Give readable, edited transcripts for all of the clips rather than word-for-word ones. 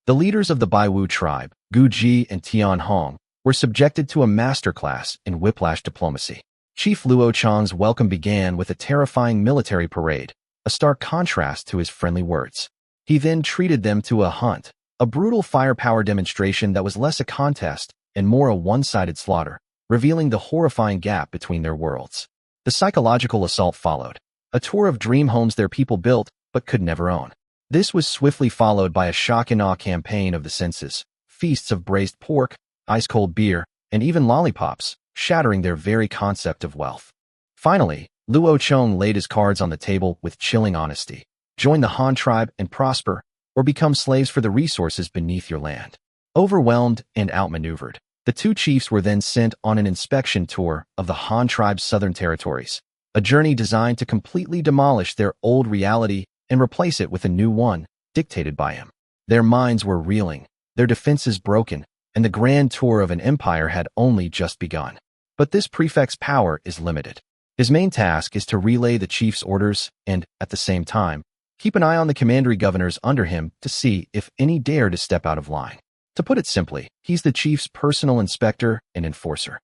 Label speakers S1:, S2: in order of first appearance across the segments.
S1: The leaders of the Baiwu tribe, Gu Ji and Tian Hong, were subjected to a masterclass in whiplash diplomacy. Chief Luo Chang's welcome began with a terrifying military parade, a stark contrast to his friendly words. He then treated them to a hunt, a brutal firepower demonstration that was less a contest and more a one-sided slaughter, revealing the horrifying gap between their worlds. The psychological assault followed, a tour of dream homes their people built but could never own. This was swiftly followed by a shock-and-awe campaign of the senses, feasts of braised pork, ice-cold beer, and even lollipops, shattering their very concept of wealth. Finally, Luo Chong laid his cards on the table with chilling honesty. Join the Han tribe and prosper, or become slaves for the resources beneath your land. Overwhelmed and outmaneuvered, the two chiefs were then sent on an inspection tour of the Han tribe's southern territories, a journey designed to completely demolish their old reality and replace it with a new one, dictated by him. Their minds were reeling, their defenses broken, and the grand tour of an empire had only just begun. But this prefect's power is limited. His main task is to relay the chief's orders and, at the same time, keep an eye on the commandery governors under him to see if any dare to step out of line. To put it simply, he's the chief's personal inspector and enforcer.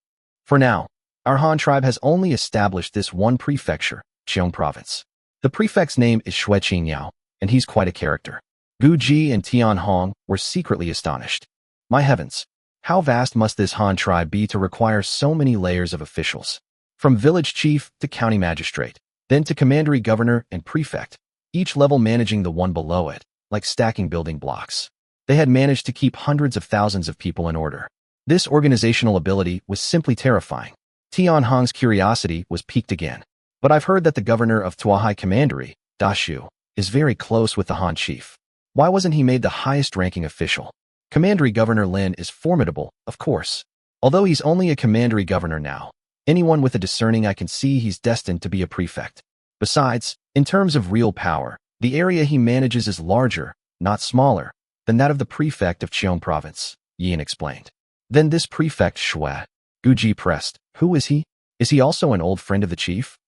S1: For now, our Han tribe has only established this one prefecture, Cheong Province. The prefect's name is Xue Qingyao, and he's quite a character. Gu Ji and Tian Hong were secretly astonished. My heavens, how vast must this Han tribe be to require so many layers of officials? From village chief to county magistrate, then to commandery governor and prefect, each level managing the one below it, like stacking building blocks. They had managed to keep hundreds of thousands of people in order. This organizational ability was simply terrifying. Tian Hong's curiosity was piqued again. But I've heard that the governor of Tuahai Commandery, Da Shu, is very close with the Han chief. Why wasn't he made the highest-ranking official? Commandery Governor Lin is formidable, of course. Although he's only a commandery governor now, anyone with a discerning eye can see he's destined to be a prefect. Besides, in terms of real power, the area he manages is larger, not smaller, than that of the prefect of Cheong Province, Yin explained. Then this prefect Xue, Guji pressed. Who is he? Is he also an old friend of the chief?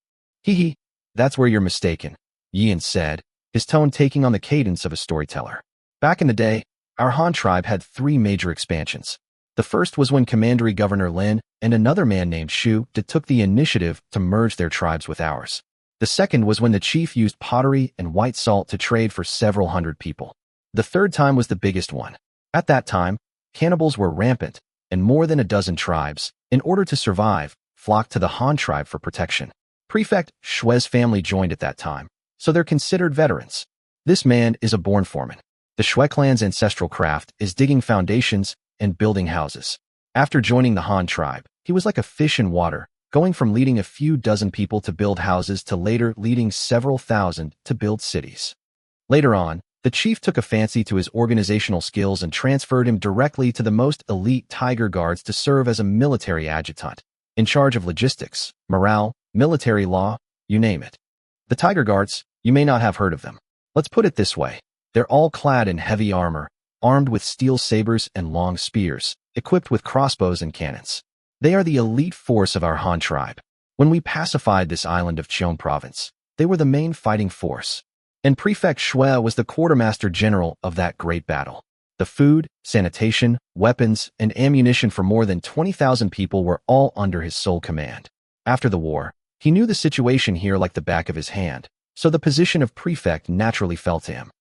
S1: He, that's where you're mistaken, Yin said, his tone taking on the cadence of a storyteller. Back in the day, our Han tribe had 3 major expansions. The first was when Commandery Governor Lin and another man named Shu took the initiative to merge their tribes with ours. The second was when the chief used pottery and white salt to trade for several hundred people. The third time was the biggest one. At that time, cannibals were rampant, and more than a dozen tribes, in order to survive, flocked to the Han tribe for protection. Prefect Xue's family joined at that time, so they're considered veterans. This man is a born foreman. The Xue clan's ancestral craft is digging foundations and building houses. After joining the Han tribe, he was like a fish in water, going from leading a few dozen people to build houses to later leading several thousand to build cities. Later on, the chief took a fancy to his organizational skills and transferred him directly to the most elite Tiger Guards to serve as a military adjutant, in charge of logistics, morale, military law, you name it. The Tiger Guards, you may not have heard of them. Let's put it this way. They're all clad in heavy armor, armed with steel sabers and long spears, equipped with crossbows and cannons. They are the elite force of our Han tribe. When we pacified this island of Cheong Province, they were the main fighting force. And Prefect Xue was the quartermaster general of that great battle. The food, sanitation, weapons, and ammunition for more than 20,000 people were all under his sole command. After the war, he knew the situation here like the back of his hand, so the position of prefect naturally fell to him.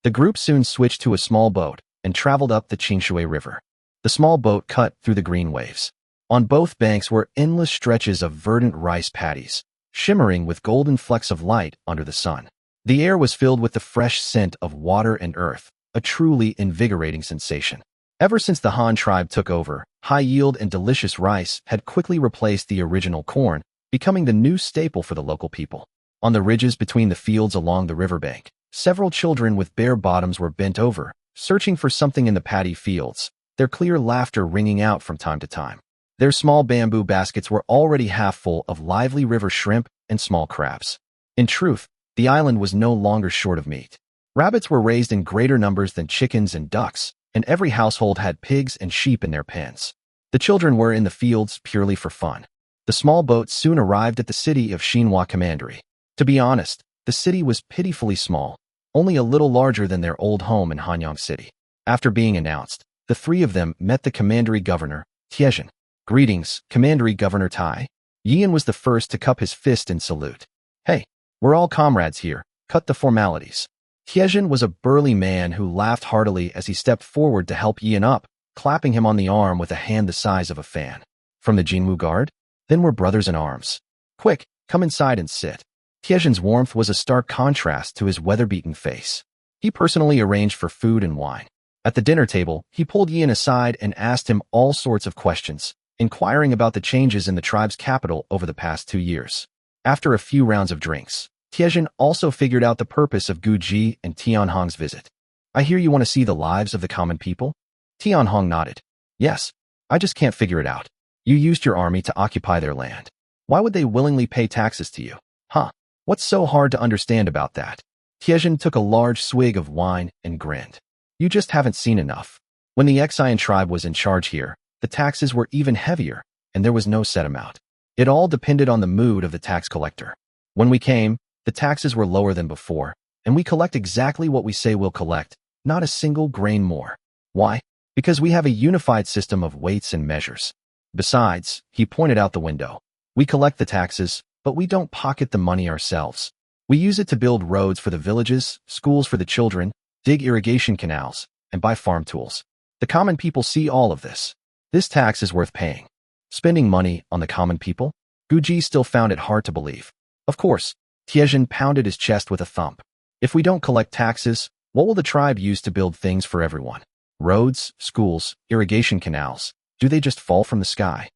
S1: The group soon switched to a small boat and traveled up the Qingshui River. The small boat cut through the green waves. On both banks were endless stretches of verdant rice paddies, shimmering with golden flecks of light under the sun. The air was filled with the fresh scent of water and earth, a truly invigorating sensation. Ever since the Han tribe took over, high-yield and delicious rice had quickly replaced the original corn, becoming the new staple for the local people. On the ridges between the fields along the riverbank, several children with bare bottoms were bent over, searching for something in the paddy fields, their clear laughter ringing out from time to time. Their small bamboo baskets were already half full of lively river shrimp and small crabs. In truth, the island was no longer short of meat. Rabbits were raised in greater numbers than chickens and ducks, and every household had pigs and sheep in their pens. The children were in the fields purely for fun. The small boat soon arrived at the city of Xinhua Commandery. To be honest, the city was pitifully small, only a little larger than their old home in Hanyang City. After being announced, the three of them met the commandery governor, Tiezhan. Greetings, commandery governor Tai. Yian was the first to cup his fist in salute. Hey, we're all comrades here. Cut the formalities. Tiezhan was a burly man who laughed heartily as he stepped forward to help Yian up, clapping him on the arm with a hand the size of a fan. From the Jinwu Guard? Then we're brothers in arms. Quick, come inside and sit. Tiezhan's warmth was a stark contrast to his weather-beaten face. He personally arranged for food and wine. At the dinner table, he pulled Yian aside and asked him all sorts of questions, inquiring about the changes in the tribe's capital over the past 2 years. After a few rounds of drinks, Tiezhan also figured out the purpose of Gu Ji and Tianhong's visit. I hear you want to see the lives of the common people? Tianhong nodded. Yes, I just can't figure it out. You used your army to occupy their land. Why would they willingly pay taxes to you? Huh? What's so hard to understand about that? Tiezhan took a large swig of wine and grinned. You just haven't seen enough. When the Xian tribe was in charge here, the taxes were even heavier, and there was no set amount. It all depended on the mood of the tax collector. When we came, the taxes were lower than before, and we collect exactly what we say we'll collect, not a single grain more. Why? Because we have a unified system of weights and measures. Besides, he pointed out the window. We collect the taxes, but we don't pocket the money ourselves. We use it to build roads for the villages, schools for the children, dig irrigation canals, and buy farm tools. The common people see all of this. This tax is worth paying. Spending money on the common people? Gu Ji still found it hard to believe. Of course, Tiezhan pounded his chest with a thump. If we don't collect taxes, what will the tribe use to build things for everyone? Roads, schools, irrigation canals, do they just fall from the sky?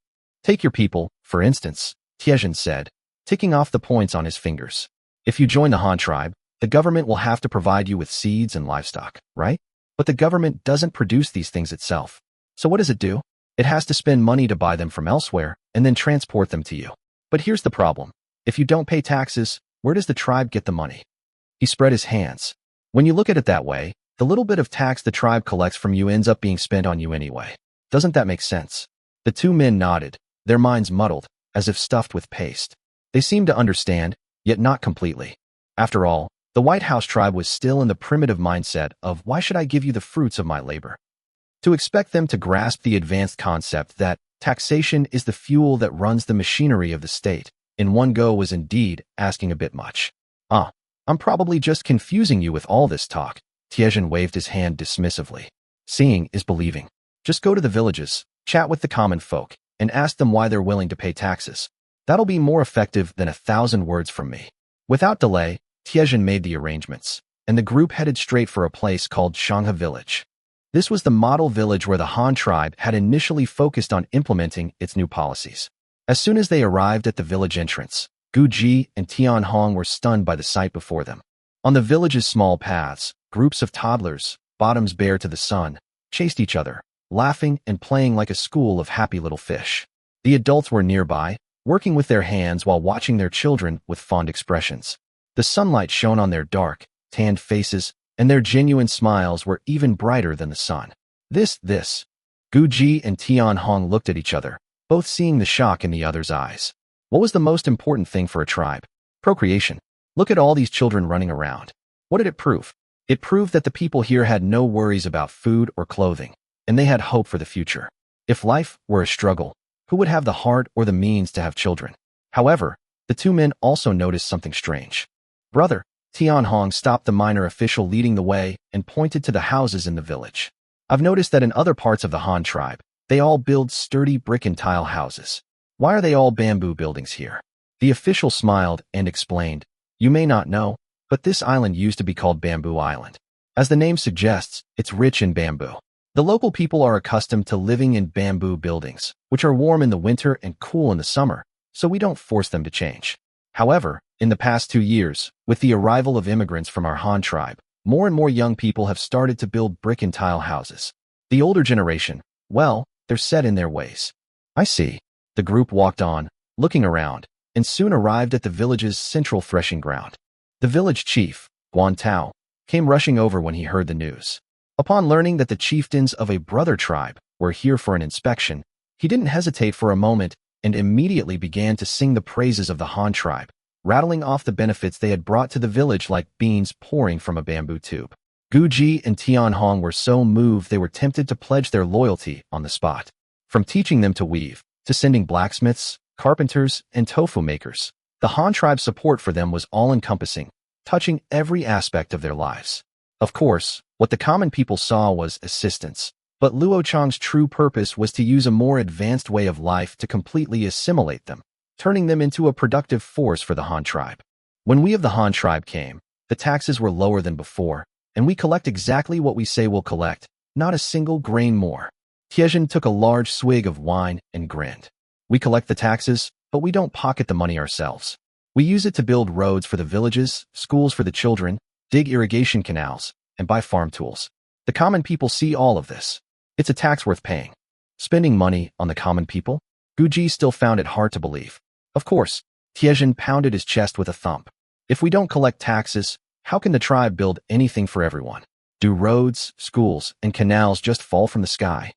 S1: Take your people, for instance, Tiezhan said, ticking off the points on his fingers. If you join the Han tribe, the government will have to provide you with seeds and livestock, right? But the government doesn't produce these things itself. So what does it do? It has to spend money to buy them from elsewhere and then transport them to you. But here's the problem. If you don't pay taxes, where does the tribe get the money? He spread his hands. When you look at it that way, the little bit of tax the tribe collects from you ends up being spent on you anyway. Doesn't that make sense? The two men nodded, their minds muddled, as if stuffed with paste. They seemed to understand, yet not completely. After all, the White House tribe was still in the primitive mindset of why should I give you the fruits of my labor? To expect them to grasp the advanced concept that taxation is the fuel that runs the machinery of the state in one go was indeed asking a bit much. I'm probably just confusing you with all this talk. Tiezhan waved his hand dismissively. Seeing is believing. Just go to the villages, chat with the common folk, and ask them why they're willing to pay taxes. That'll be more effective than 1,000 words from me. Without delay, Tiezhan made the arrangements, and the group headed straight for a place called Shangha Village. This was the model village where the Han tribe had initially focused on implementing its new policies. As soon as they arrived at the village entrance, Gu Ji and Tianhong were stunned by the sight before them. On the village's small paths, groups of toddlers, bottoms bare to the sun, chased each other, laughing and playing like a school of happy little fish. The adults were nearby, working with their hands while watching their children with fond expressions. The sunlight shone on their dark, tanned faces, and their genuine smiles were even brighter than the sun. This. Gu Ji and Tianhong looked at each other, both seeing the shock in the other's eyes. What was the most important thing for a tribe? Procreation. Look at all these children running around. What did it prove? It proved that the people here had no worries about food or clothing, and they had hope for the future. If life were a struggle, who would have the heart or the means to have children? However, the two men also noticed something strange. Brother, Tianhong stopped the minor official leading the way and pointed to the houses in the village. I've noticed that in other parts of the Han tribe, they all build sturdy brick and tile houses. Why are they all bamboo buildings here? The official smiled and explained, you may not know, but this island used to be called Bamboo Island. As the name suggests, it's rich in bamboo. The local people are accustomed to living in bamboo buildings, which are warm in the winter and cool in the summer, so we don't force them to change. However, in the past 2 years, with the arrival of immigrants from our Han tribe, more and more young people have started to build brick and tile houses. The older generation, well, they're set in their ways. I see. The group walked on, looking around, and soon arrived at the village's central threshing ground. The village chief, Guan Tao, came rushing over when he heard the news. Upon learning that the chieftains of a brother tribe were here for an inspection, he didn't hesitate for a moment and immediately began to sing the praises of the Han tribe, rattling off the benefits they had brought to the village like beans pouring from a bamboo tube. Guji and Tianhong were so moved they were tempted to pledge their loyalty on the spot. From teaching them to weave, to sending blacksmiths, carpenters, and tofu makers, the Han tribe's support for them was all-encompassing, touching every aspect of their lives. Of course, what the common people saw was assistance, but Luo Chang's true purpose was to use a more advanced way of life to completely assimilate them, turning them into a productive force for the Han tribe. When we of the Han tribe came, the taxes were lower than before, and we collect exactly what we say we'll collect, not a single grain more. Tiezhen took a large swig of wine and grinned. We collect the taxes, but we don't pocket the money ourselves. We use it to build roads for the villages, schools for the children, dig irrigation canals, and buy farm tools. The common people see all of this. It's a tax worth paying. Spending money on the common people? Guji still found it hard to believe. Of course, Tiezhen pounded his chest with a thump. If we don't collect taxes, how can the tribe build anything for everyone? Do roads, schools, and canals just fall from the sky?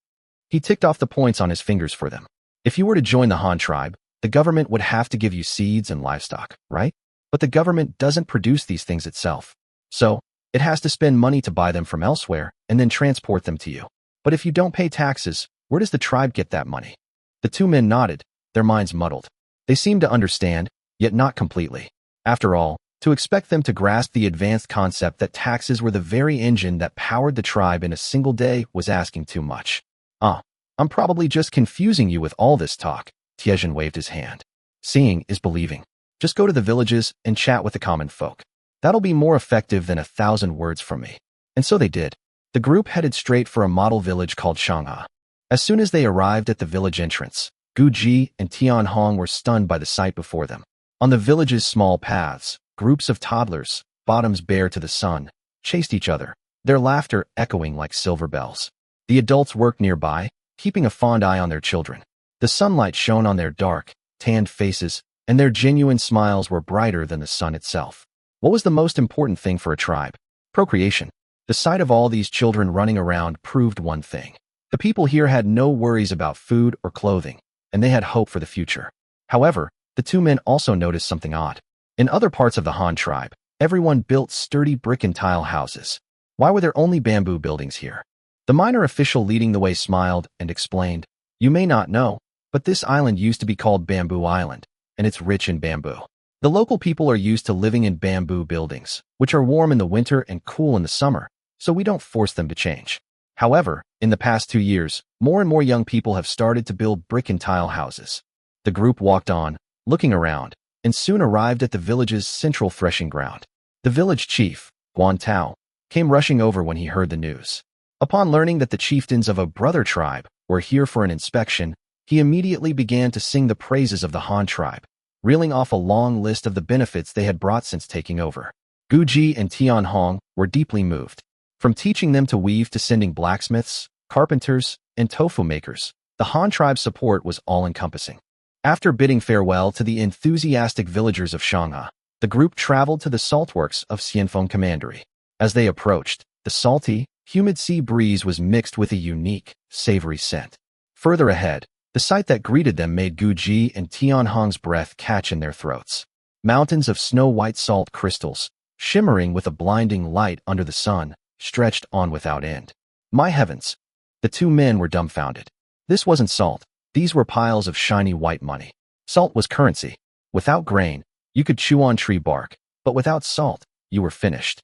S1: He ticked off the points on his fingers for them. If you were to join the Han tribe, the government would have to give you seeds and livestock, right? But the government doesn't produce these things itself. So, it has to spend money to buy them from elsewhere and then transport them to you. But if you don't pay taxes, where does the tribe get that money? The two men nodded, their minds muddled. They seemed to understand, yet not completely. After all, to expect them to grasp the advanced concept that taxes were the very engine that powered the tribe in a single day was asking too much. I'm probably just confusing you with all this talk. Tiezhen waved his hand. Seeing is believing. Just go to the villages and chat with the common folk. That'll be more effective than 1,000 words from me. And so they did. The group headed straight for a model village called Shanghai. As soon as they arrived at the village entrance, Guji and Tianhong were stunned by the sight before them. On the village's small paths, groups of toddlers, bottoms bare to the sun, chased each other, their laughter echoing like silver bells. The adults worked nearby, keeping a fond eye on their children. The sunlight shone on their dark, tanned faces, and their genuine smiles were brighter than the sun itself. What was the most important thing for a tribe? Procreation. The sight of all these children running around proved one thing. The people here had no worries about food or clothing, and they had hope for the future. However, the two men also noticed something odd. In other parts of the Han tribe, everyone built sturdy brick and tile houses. Why were there only bamboo buildings here? The minor official leading the way smiled and explained, "You may not know, but this island used to be called Bamboo Island, and it's rich in bamboo. The local people are used to living in bamboo buildings, which are warm in the winter and cool in the summer, so we don't force them to change. However, in the past 2 years, more and more young people have started to build brick and tile houses." The group walked on, looking around, and soon arrived at the village's central threshing ground. The village chief, Guan Tao, came rushing over when he heard the news. Upon learning that the chieftains of a brother tribe were here for an inspection, he immediately began to sing the praises of the Han tribe, reeling off a long list of the benefits they had brought since taking over. Guji and Tianhong were deeply moved. From teaching them to weave to sending blacksmiths, carpenters, and tofu makers, the Han tribe's support was all-encompassing. After bidding farewell to the enthusiastic villagers of Shanghai, the group traveled to the saltworks of Xianfeng Commandery. As they approached, the salty, humid sea breeze was mixed with a unique, savory scent. Further ahead, the sight that greeted them made Guji and Tianhong's breath catch in their throats. Mountains of snow-white salt crystals, shimmering with a blinding light under the sun, stretched on without end. My heavens! The two men were dumbfounded. This wasn't salt. These were piles of shiny white money. Salt was currency. Without grain, you could chew on tree bark, but without salt, you were finished.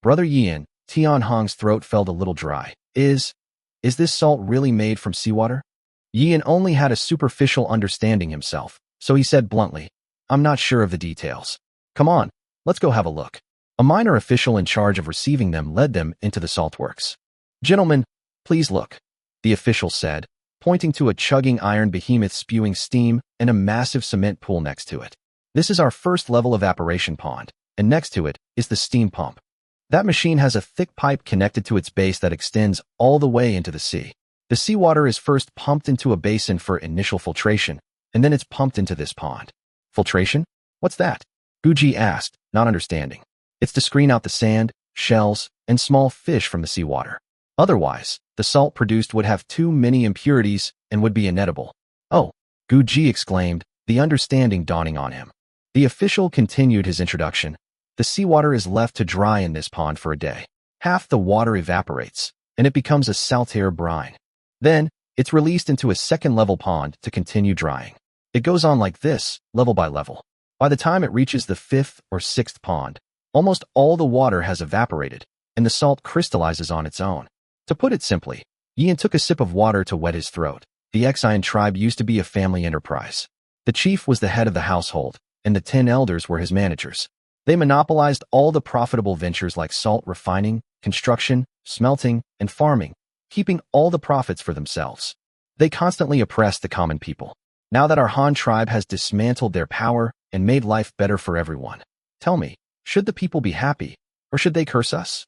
S1: Brother Yian, Tianhong's throat felt a little dry. Is this salt really made from seawater? Yian only had a superficial understanding himself, so he said bluntly, "I'm not sure of the details. Come on, let's go have a look." A minor official in charge of receiving them led them into the saltworks. "Gentlemen, please look," the official said, pointing to a chugging iron behemoth spewing steam and a massive cement pool next to it. "This is our first level evaporation pond, and next to it is the steam pump. That machine has a thick pipe connected to its base that extends all the way into the sea. The seawater is first pumped into a basin for initial filtration, and then it's pumped into this pond." "Filtration? What's that?" Guji asked, not understanding. "It's to screen out the sand, shells, and small fish from the seawater. Otherwise, the salt produced would have too many impurities and would be inedible." "Oh," Guji exclaimed, the understanding dawning on him. The official continued his introduction. "The seawater is left to dry in this pond for a day. half the water evaporates, and it becomes a saltire brine. Then, it's released into a second-level pond to continue drying. It goes on like this, level by level. By the time it reaches the fifth or sixth pond, almost all the water has evaporated, and the salt crystallizes on its own. To put it simply, Yian took a sip of water to wet his throat. The Xian tribe used to be a family enterprise. The chief was the head of the household, and the 10 elders were his managers. They monopolized all the profitable ventures like salt refining, construction, smelting, and farming, keeping all the profits for themselves. They constantly oppressed the common people. Now that our Han tribe has dismantled their power and made life better for everyone, tell me, should the people be happy, or should they curse us?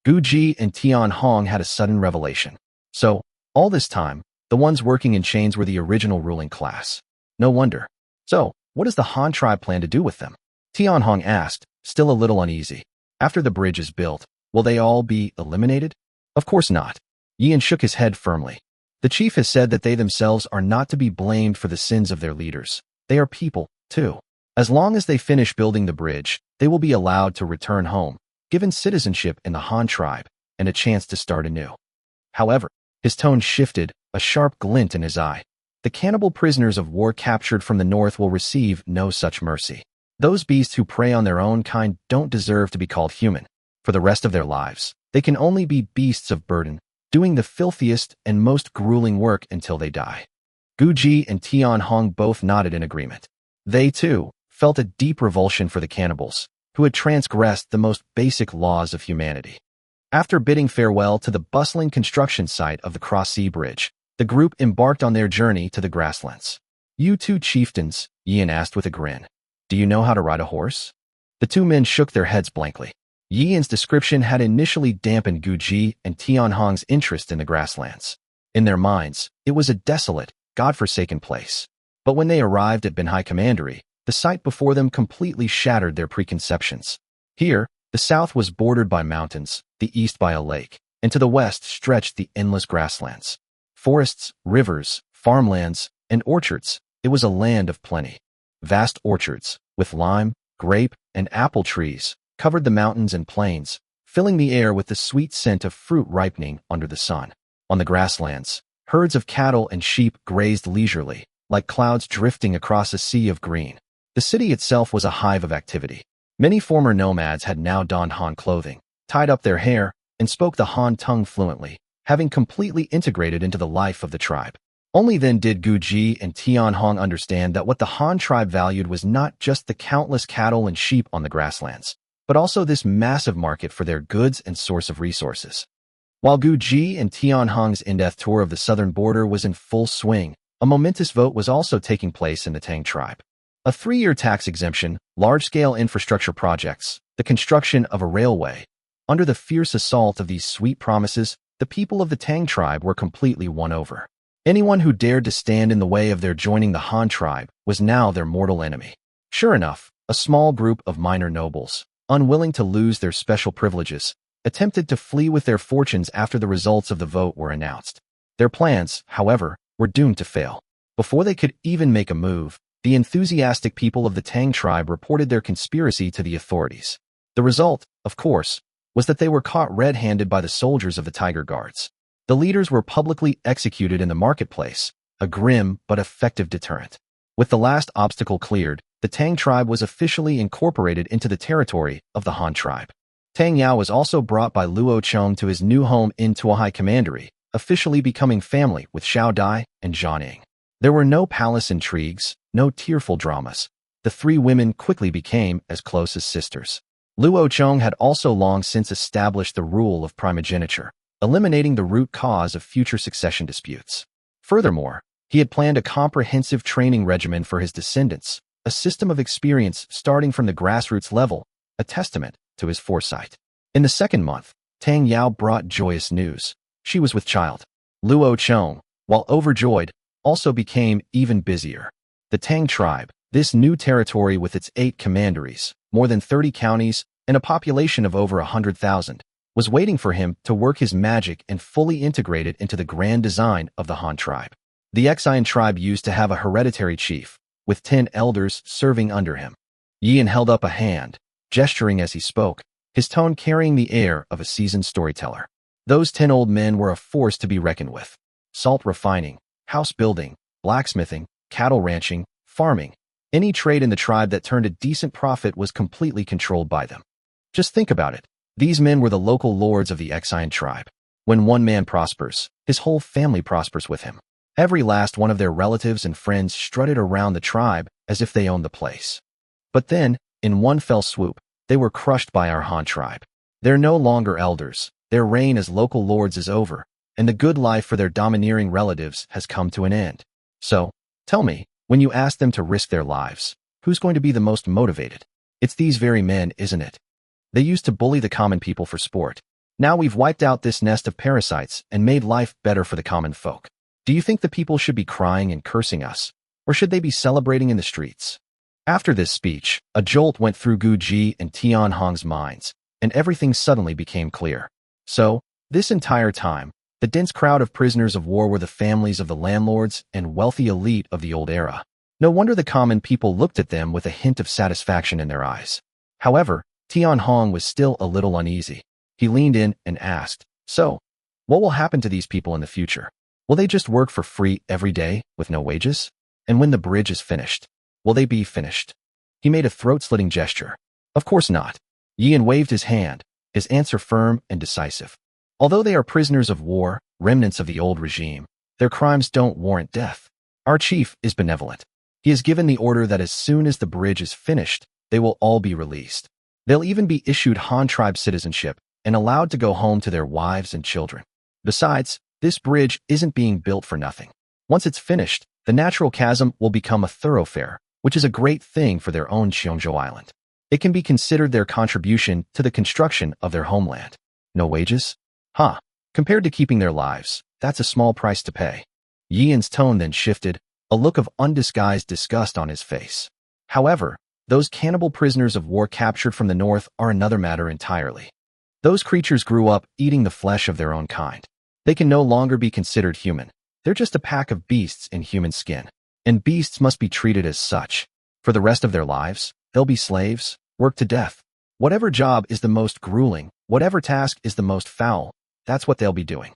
S1: Gu Ji and Tian Hong had a sudden revelation. So, all this time, the ones working in chains were the original ruling class. No wonder. So, what does the Han tribe plan to do with them? Tian Hong asked, still a little uneasy. After the bridge is built, will they all be eliminated? Of course not. Yian shook his head firmly. The chief has said that they themselves are not to be blamed for the sins of their leaders. They are people, too. As long as they finish building the bridge, they will be allowed to return home, given citizenship in the Han tribe, and a chance to start anew. However, his tone shifted, a sharp glint in his eye. The cannibal prisoners of war captured from the north will receive no such mercy. Those beasts who prey on their own kind don't deserve to be called human. For the rest of their lives, they can only be beasts of burden, doing the filthiest and most grueling work until they die. Gu Ji and Tian Hong both nodded in agreement. They, too, felt a deep revulsion for the cannibals, who had transgressed the most basic laws of humanity. After bidding farewell to the bustling construction site of the Cross-Sea Bridge, the group embarked on their journey to the grasslands. You two chieftains, Yian asked with a grin. Do you know how to ride a horse? The two men shook their heads blankly. Yian's description had initially dampened Gu Ji and Tian Hong's interest in the grasslands. In their minds, it was a desolate, God-forsaken place. But when they arrived at Benhai Commandery, the sight before them completely shattered their preconceptions. Here, the south was bordered by mountains, the east by a lake, and to the west stretched the endless grasslands. Forests, rivers, farmlands, and orchards, it was a land of plenty. Vast orchards, with lime, grape, and apple trees, covered the mountains and plains, filling the air with the sweet scent of fruit ripening under the sun. On the grasslands, herds of cattle and sheep grazed leisurely, like clouds drifting across a sea of green. The city itself was a hive of activity. Many former nomads had now donned Han clothing, tied up their hair, and spoke the Han tongue fluently, having completely integrated into the life of the tribe. Only then did Gu Ji and Tian Hong understand that what the Han tribe valued was not just the countless cattle and sheep on the grasslands, but also this massive market for their goods and source of resources. While Gu Ji and Tian Hong's in-depth tour of the southern border was in full swing, a momentous vote was also taking place in the Tang tribe. A 3-year tax exemption, large-scale infrastructure projects, the construction of a railway. Under the fierce assault of these sweet promises, the people of the Tang tribe were completely won over. Anyone who dared to stand in the way of their joining the Han tribe was now their mortal enemy. Sure enough, a small group of minor nobles, unwilling to lose their special privileges, attempted to flee with their fortunes after the results of the vote were announced. Their plans, however, were doomed to fail. Before they could even make a move, the enthusiastic people of the Tang tribe reported their conspiracy to the authorities. The result, of course, was that they were caught red-handed by the soldiers of the Tiger Guards. The leaders were publicly executed in the marketplace, a grim but effective deterrent. With the last obstacle cleared, the Tang tribe was officially incorporated into the territory of the Han tribe. Tang Yao was also brought by Luo Chong to his new home in Tuahai Commandery, officially becoming family with Xiao Dai and Zhang. There were no palace intrigues, no tearful dramas. The three women quickly became as close as sisters. Luo Chong had also long since established the rule of primogeniture, eliminating the root cause of future succession disputes. Furthermore, he had planned a comprehensive training regimen for his descendants, a system of experience starting from the grassroots level, a testament to his foresight. In the second month, Tang Yao brought joyous news. She was with child. Luo Chong, while overjoyed, also became even busier. The Tang tribe, this new territory with its 8 commanderies, more than 30 counties, and a population of over 100,000, was waiting for him to work his magic and fully integrate it into the grand design of the Han tribe. The Xian tribe used to have a hereditary chief, with 10 elders serving under him. Yian held up a hand, gesturing as he spoke, his tone carrying the air of a seasoned storyteller. Those 10 old men were a force to be reckoned with. Salt refining, house building, blacksmithing, cattle ranching, farming. Any trade in the tribe that turned a decent profit was completely controlled by them. Just think about it. These men were the local lords of the Exian tribe. When one man prospers, his whole family prospers with him. Every last one of their relatives and friends strutted around the tribe as if they owned the place. But then, in one fell swoop, they were crushed by our Han tribe. They're no longer elders, their reign as local lords is over, and the good life for their domineering relatives has come to an end. So, tell me, when you ask them to risk their lives, who's going to be the most motivated? It's these very men, isn't it? They used to bully the common people for sport. Now we've wiped out this nest of parasites and made life better for the common folk. Do you think the people should be crying and cursing us, or should they be celebrating in the streets? After this speech, a jolt went through Gu Ji and Tian Hong's minds, and everything suddenly became clear. So, this entire time, the dense crowd of prisoners of war were the families of the landlords and wealthy elite of the old era. No wonder the common people looked at them with a hint of satisfaction in their eyes. However, Tian Hong was still a little uneasy. He leaned in and asked, "So, what will happen to these people in the future? Will they just work for free every day with no wages? And when the bridge is finished, will they be finished?" He made a throat-slitting gesture. "Of course not." Yian waved his hand, his answer firm and decisive. "Although they are prisoners of war, remnants of the old regime, their crimes don't warrant death. Our chief is benevolent. He has given the order that as soon as the bridge is finished, they will all be released. They'll even be issued Han tribe citizenship and allowed to go home to their wives and children. Besides, this bridge isn't being built for nothing. Once it's finished, the natural chasm will become a thoroughfare, which is a great thing for their own Cheongzhou Island. It can be considered their contribution to the construction of their homeland. No wages? Huh. Compared to keeping their lives, that's a small price to pay." Yian's tone then shifted, a look of undisguised disgust on his face. "However, those cannibal prisoners of war captured from the north are another matter entirely. Those creatures grew up eating the flesh of their own kind. They can no longer be considered human. They're just a pack of beasts in human skin. And beasts must be treated as such. For the rest of their lives, they'll be slaves, worked to death. Whatever job is the most grueling, whatever task is the most foul, that's what they'll be doing."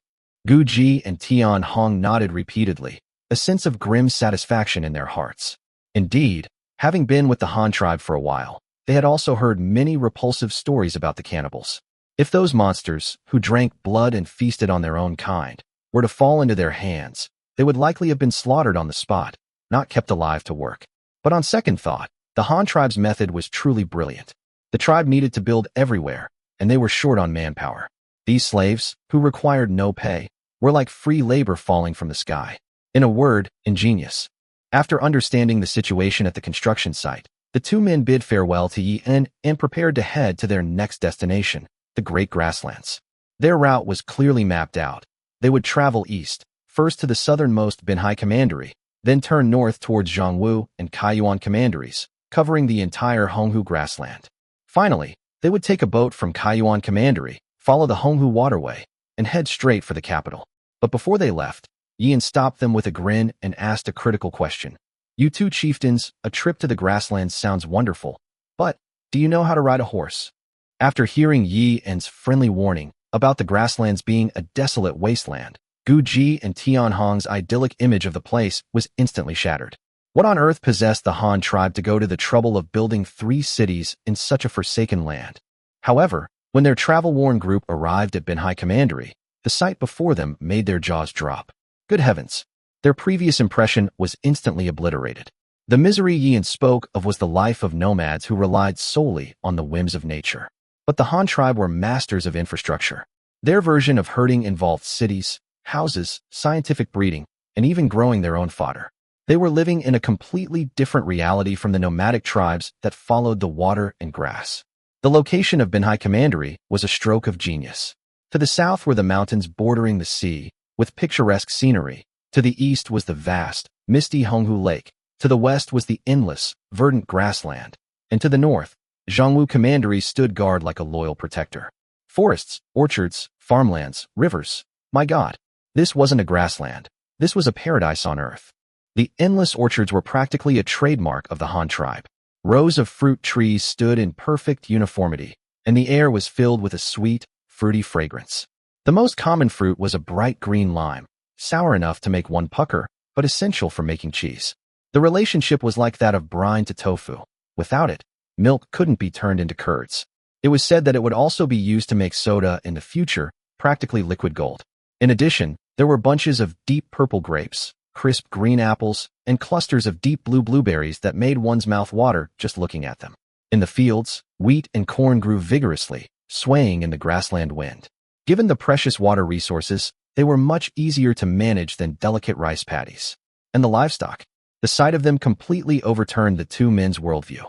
S1: Gu Ji and Tian Hong nodded repeatedly, a sense of grim satisfaction in their hearts. Indeed, having been with the Han tribe for a while, they had also heard many repulsive stories about the cannibals. If those monsters, who drank blood and feasted on their own kind, were to fall into their hands, they would likely have been slaughtered on the spot, not kept alive to work. But on second thought, the Han tribe's method was truly brilliant. The tribe needed to build everywhere, and they were short on manpower. These slaves, who required no pay, were like free labor falling from the sky. In a word, ingenious. After understanding the situation at the construction site, the two men bid farewell to Yian and prepared to head to their next destination, the Great Grasslands. Their route was clearly mapped out. They would travel east, first to the southernmost Binhai Commandery, then turn north towards Zhongwu and Kaiyuan Commanderies, covering the entire Honghu grassland. Finally, they would take a boat from Kaiyuan Commandery, follow the Honghu waterway, and head straight for the capital. But before they left, Yian stopped them with a grin and asked a critical question. "You two chieftains, a trip to the grasslands sounds wonderful, but do you know how to ride a horse?" After hearing Yian's friendly warning about the grasslands being a desolate wasteland, Gu Ji and Tian Hong's idyllic image of the place was instantly shattered. What on earth possessed the Han tribe to go to the trouble of building 3 cities in such a forsaken land? However, when their travel-worn group arrived at Binhai Commandery, the sight before them made their jaws drop. Good heavens! Their previous impression was instantly obliterated. The misery Yian spoke of was the life of nomads who relied solely on the whims of nature. But the Han tribe were masters of infrastructure. Their version of herding involved cities, houses, scientific breeding, and even growing their own fodder. They were living in a completely different reality from the nomadic tribes that followed the water and grass. The location of Binhai Commandery was a stroke of genius. To the south were the mountains bordering the sea, with picturesque scenery. To the east was the vast, misty Honghu Lake. To the west was the endless, verdant grassland. And to the north, Zhongwu Commandery stood guard like a loyal protector. Forests, orchards, farmlands, rivers. My God, this wasn't a grassland. This was a paradise on earth. The endless orchards were practically a trademark of the Han tribe. Rows of fruit trees stood in perfect uniformity, and the air was filled with a sweet, fruity fragrance. The most common fruit was a bright green lime, sour enough to make one pucker, but essential for making cheese. The relationship was like that of brine to tofu. Without it, milk couldn't be turned into curds. It was said that it would also be used to make soda in the future, practically liquid gold. In addition, there were bunches of deep purple grapes, crisp green apples, and clusters of deep blue blueberries that made one's mouth water just looking at them. In the fields, wheat and corn grew vigorously, swaying in the grassland wind. Given the precious water resources, they were much easier to manage than delicate rice paddies. And the livestock. The sight of them completely overturned the two men's worldview.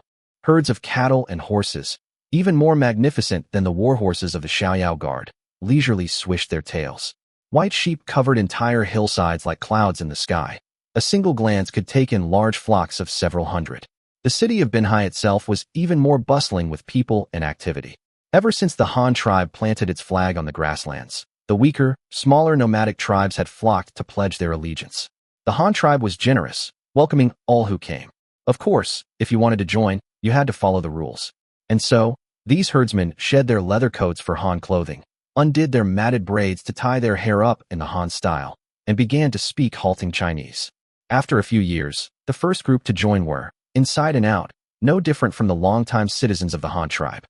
S1: Herds of cattle and horses, even more magnificent than the war horses of the Xiaoyao Guard, leisurely swished their tails. White sheep covered entire hillsides like clouds in the sky. A single glance could take in large flocks of several hundred. The city of Binhai itself was even more bustling with people and activity. Ever since the Han tribe planted its flag on the grasslands, the weaker, smaller nomadic tribes had flocked to pledge their allegiance. The Han tribe was generous, welcoming all who came. Of course, if you wanted to join, you had to follow the rules. And so, these herdsmen shed their leather coats for Han clothing, undid their matted braids to tie their hair up in the Han style, and began to speak halting Chinese. After a few years, the first group to join were, inside and out, no different from the longtime citizens of the Han tribe.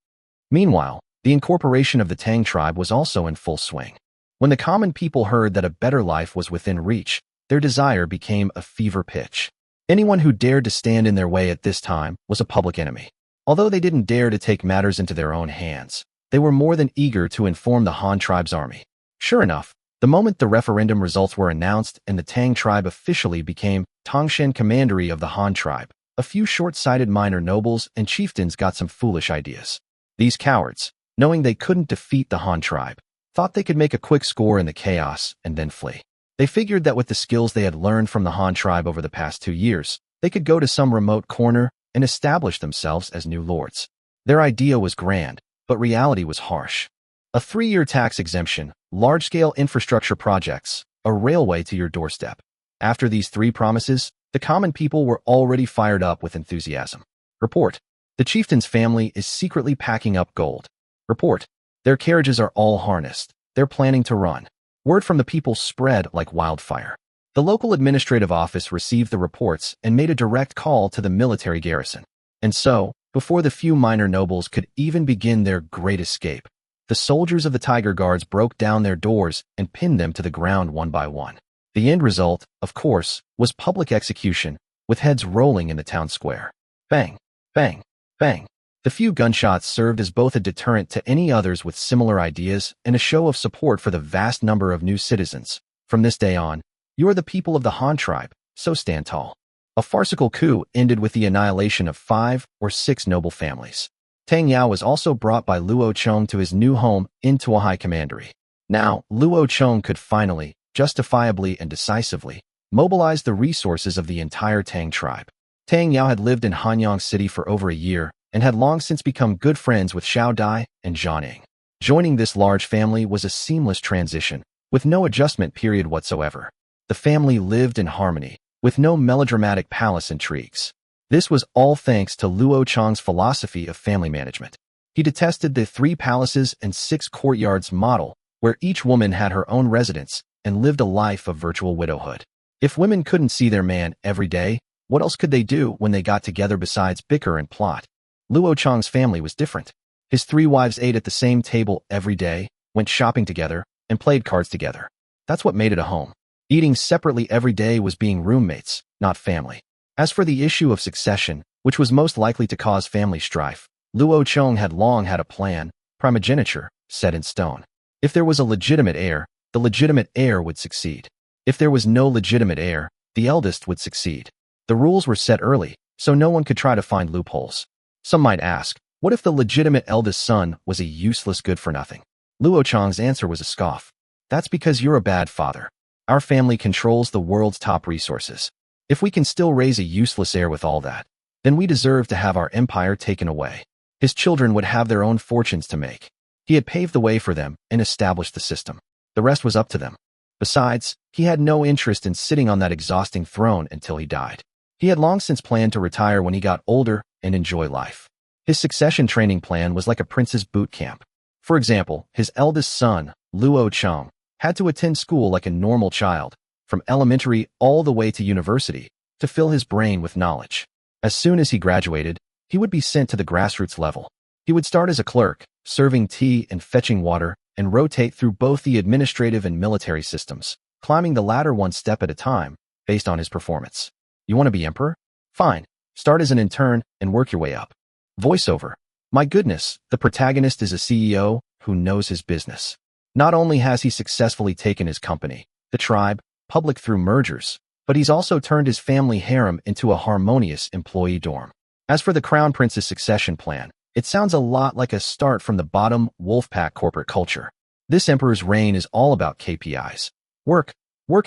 S1: Meanwhile, the incorporation of the Tang tribe was also in full swing. When the common people heard that a better life was within reach, their desire became a fever pitch. Anyone who dared to stand in their way at this time was a public enemy. Although they didn't dare to take matters into their own hands, they were more than eager to inform the Han tribe's army. Sure enough, the moment the referendum results were announced and the Tang tribe officially became Tangshan commandery of the Han tribe, a few short-sighted minor nobles and chieftains got some foolish ideas. These cowards, knowing they couldn't defeat the Han tribe, thought they could make a quick score in the chaos and then flee. They figured that with the skills they had learned from the Han tribe over the past 2 years, they could go to some remote corner and establish themselves as new lords. Their idea was grand, but reality was harsh. A 3-year tax exemption, large-scale infrastructure projects, a railway to your doorstep. After these 3 promises, the common people were already fired up with enthusiasm. Report. The chieftain's family is secretly packing up gold. Report. Their carriages are all harnessed. They're planning to run. Word from the people spread like wildfire. The local administrative office received the reports and made a direct call to the military garrison. And so, before the few minor nobles could even begin their great escape, the soldiers of the Tiger Guards broke down their doors and pinned them to the ground one by one. The end result, of course, was public execution, with heads rolling in the town square. Bang, bang, bang. The few gunshots served as both a deterrent to any others with similar ideas and a show of support for the vast number of new citizens. From this day on, you are the people of the Han tribe, so stand tall. A farcical coup ended with the annihilation of 5 or 6 noble families. Tang Yao was also brought by Luo Chong to his new home in Tuahai Commandery. Now, Luo Chong could finally, justifiably and decisively, mobilize the resources of the entire Tang tribe. Tang Yao had lived in Hanyang City for over a year and had long since become good friends with Xiao Dai and Zhang Ning. Joining this large family was a seamless transition, with no adjustment period whatsoever. The family lived in harmony, with no melodramatic palace intrigues. This was all thanks to Luo Chong's philosophy of family management. He detested the 3 palaces and 6 courtyards model, where each woman had her own residence and lived a life of virtual widowhood. If women couldn't see their man every day, what else could they do when they got together besides bicker and plot? Luo Chong's family was different. His 3 wives ate at the same table every day, went shopping together, and played cards together. That's what made it a home. Eating separately every day was being roommates, not family. As for the issue of succession, which was most likely to cause family strife, Luo Chong had long had a plan, primogeniture, set in stone. If there was a legitimate heir, the legitimate heir would succeed. If there was no legitimate heir, the eldest would succeed. The rules were set early, so no one could try to find loopholes. Some might ask, what if the legitimate eldest son was a useless good-for-nothing? Luo Chong's answer was a scoff. That's because you're a bad father. Our family controls the world's top resources. If we can still raise a useless heir with all that, then we deserve to have our empire taken away. His children would have their own fortunes to make. He had paved the way for them and established the system. The rest was up to them. Besides, he had no interest in sitting on that exhausting throne until he died. He had long since planned to retire when he got older and enjoy life. His succession training plan was like a prince's boot camp. For example, his eldest son, Luo Chang, had to attend school like a normal child, from elementary all the way to university, to fill his brain with knowledge. As soon as he graduated, he would be sent to the grassroots level. He would start as a clerk, serving tea and fetching water, and rotate through both the administrative and military systems, climbing the ladder one step at a time, based on his performance. You want to be emperor? Fine. Start as an intern and work your way up. Voiceover. My goodness, the protagonist is a CEO who knows his business. Not only has he successfully taken his company, the tribe, public through mergers, but he's also turned his family harem into a harmonious employee dorm. As for the Crown Prince's succession plan, it sounds a lot like a start from the bottom wolfpack corporate culture. This emperor's reign is all about KPIs. Work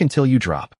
S1: until you drop.